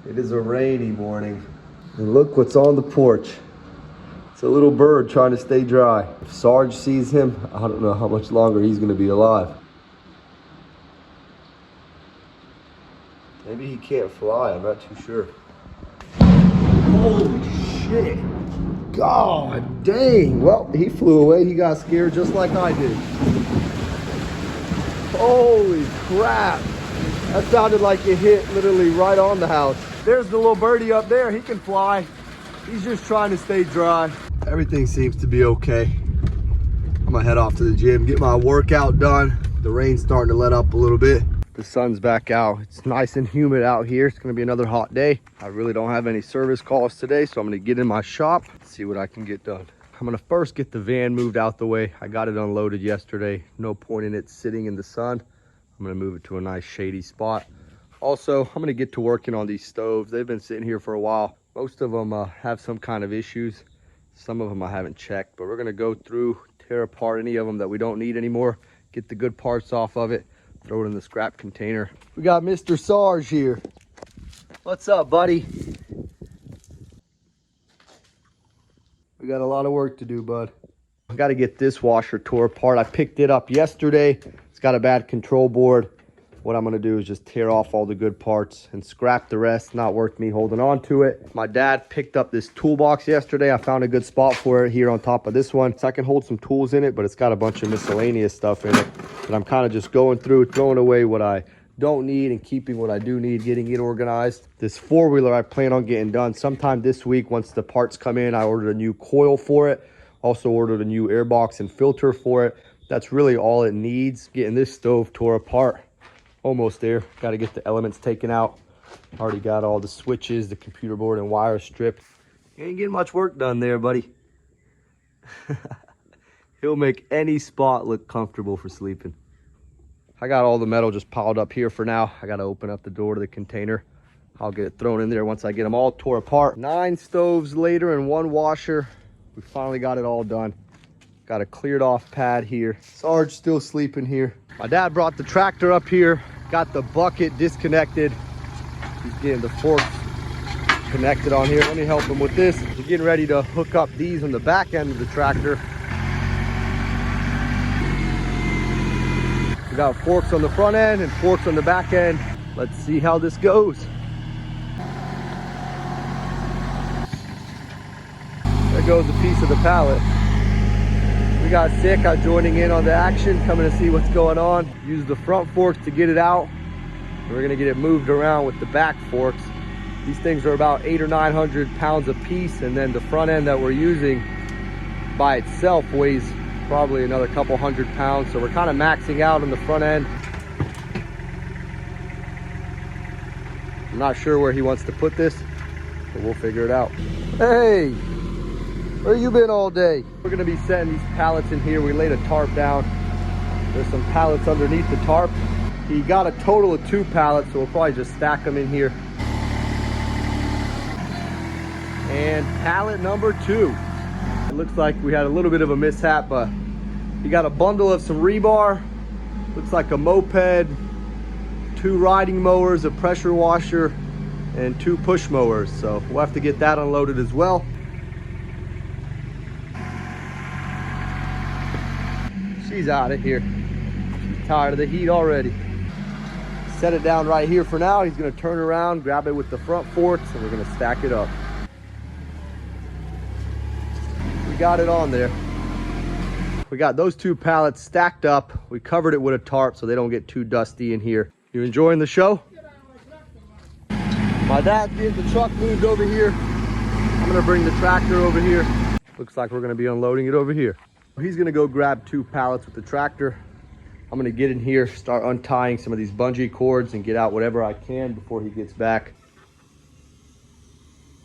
It is a rainy morning. And look what's on the porch. It's a little bird trying to stay dry. If Sarge sees him, I don't know how much longer he's gonna be alive. Maybe he can't fly, I'm not too sure. Holy shit. God dang. Well, he flew away. He got scared just like I did. Holy crap. That sounded like it hit literally right on the house. There's the little birdie up there. He can fly. He's just trying to stay dry. Everything seems to be okay. I'm gonna head off to the gym, get my workout done. The rain's starting to let up a little bit. The sun's back out. It's nice and humid out here. It's gonna be another hot day. I really don't have any service calls today, so I'm gonna get in my shop, see what I can get done. I'm gonna first get the van moved out the way. I got it unloaded yesterday. No point in it sitting in the sun. I'm gonna move it to a nice shady spot. Also, I'm gonna get to working on these stoves. They've been sitting here for a while. Most of them have some kind of issues. Some of them I haven't checked, but we're gonna go through, tear apart any of them that we don't need anymore, get the good parts off of it, throw it in the scrap container. We got Mr. Sarge here. What's up, buddy? We got a lot of work to do, bud. I got to get this washer tore apart. I picked it up yesterday. It's got a bad control board. What I'm going to do is just tear off all the good parts and scrap the rest. Not worth me holding on to it. My dad picked up this toolbox yesterday. I found a good spot for it here on top of this one, so I can hold some tools in it, but it's got a bunch of miscellaneous stuff in it. And I'm kind of just going through, throwing away what I don't need and keeping what I do need, getting it organized. This four-wheeler I plan on getting done sometime this week. Once the parts come in, I ordered a new coil for it. Also ordered a new airbox and filter for it. That's really all it needs. Getting this stove tore apart. Almost there. Got to get the elements taken out. Already got all the switches, the computer board, and wire strip. Ain't getting much work done there, buddy. He'll make any spot look comfortable for sleeping. I got all the metal just piled up here for now. I got to open up the door to the container. I'll get it thrown in there once I get them all tore apart. 9 stoves later and 1 washer. We finally got it all done. Got a cleared off pad here. Sarge still sleeping here. My dad brought the tractor up here. Got the bucket disconnected. He's getting the forks connected on here. Let me help him with this. We're getting ready to hook up these on the back end of the tractor. We got forks on the front end and forks on the back end. Let's see how this goes. There goes a piece of the pallet. We got Sika joining in on the action, coming to see what's going on. Use the front forks to get it out. We're gonna get it moved around with the back forks. These things are about 800 or 900 pounds a piece, and then the front end that we're using by itself weighs probably another couple 100 pounds. So we're kind of maxing out on the front end. I'm not sure where he wants to put this, but we'll figure it out. Hey! Where you been all day? We're gonna be setting these pallets in here. We laid a tarp down. There's some pallets underneath the tarp. He got a total of 2 pallets, so we'll probably just stack them in here. And pallet number 2. It looks like we had a little bit of a mishap, but he got a bundle of some rebar. Looks like a moped, 2 riding mowers, a pressure washer, and 2 push mowers. So we'll have to get that unloaded as well. She's out of here. She's tired of the heat already. Set it down right here for now. He's gonna turn around, grab it with the front forks, and we're gonna stack it up. We got it on there. We got those 2 pallets stacked up. We covered it with a tarp so they don't get too dusty in here. You enjoying the show? My dad's getting the truck moved over here. I'm gonna bring the tractor over here. Looks like we're gonna be unloading it over here. He's gonna go grab 2 pallets with the tractor. I'm gonna get in here, start untying some of these bungee cords and get out whatever I can before he gets back.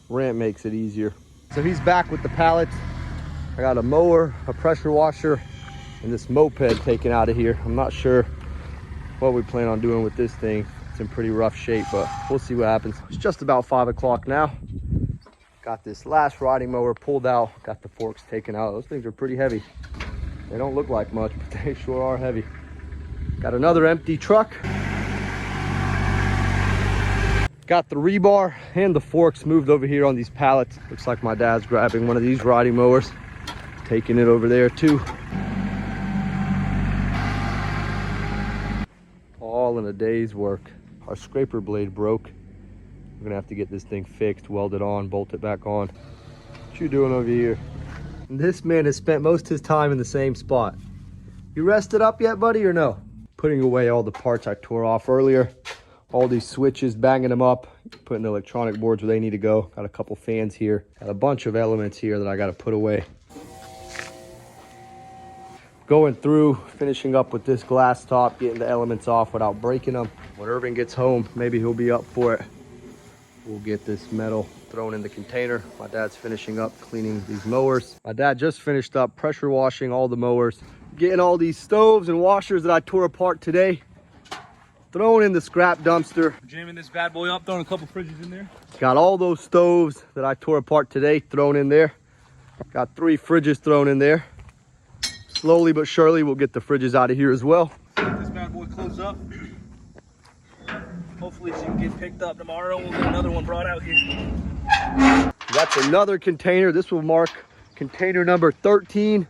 Ramp makes it easier. So he's back with the pallets. I got a mower, a pressure washer, and this moped taken out of here. I'm not sure what we plan on doing with this thing. It's in pretty rough shape, but we'll see what happens. It's just about 5 o'clock now. Got this last riding mower pulled out, got the forks taken out. Those things are pretty heavy. They don't look like much, but they sure are heavy. Got another empty truck. Got the rebar and the forks moved over here on these pallets. Looks like my dad's grabbing one of these riding mowers, taking it over there too. All in a day's work. Our scraper blade broke. We're gonna have to get this thing fixed, weld it on, bolt it back on. What you doing over here? And this man has spent most of his time in the same spot. You rested up yet, buddy, or no? Putting away all the parts I tore off earlier. All these switches, banging them up, putting the electronic boards where they need to go. Got a couple fans here. Got a bunch of elements here that I gotta put away. Going through, finishing up with this glass top, getting the elements off without breaking them. When Erwin gets home, maybe he'll be up for it. We'll get this metal thrown in the container. My dad's finishing up cleaning these mowers. My dad just finished up pressure washing all the mowers. Getting all these stoves and washers that I tore apart today, thrown in the scrap dumpster. Jamming this bad boy up, throwing a couple fridges in there. Got all those stoves that I tore apart today thrown in there. Got 3 fridges thrown in there. Slowly but surely, we'll get the fridges out of here as well. Let this bad boy close up. Hopefully she can get picked up tomorrow. We'll get another one brought out here. That's another container. This will mark container number 13.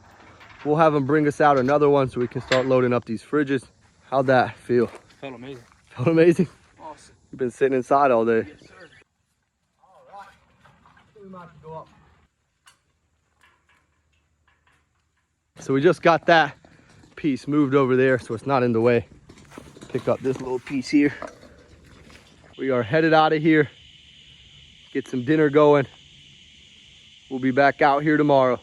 We'll have them bring us out another one so we can start loading up these fridges. How'd that feel? Felt amazing. Felt amazing? Awesome. You've been sitting inside all day. Yes, sir. All right. I think we might have to go up. So we just got that piece moved over there so it's not in the way. Pick up this little piece here. We are headed out of here. Get some dinner going. We'll be back out here tomorrow.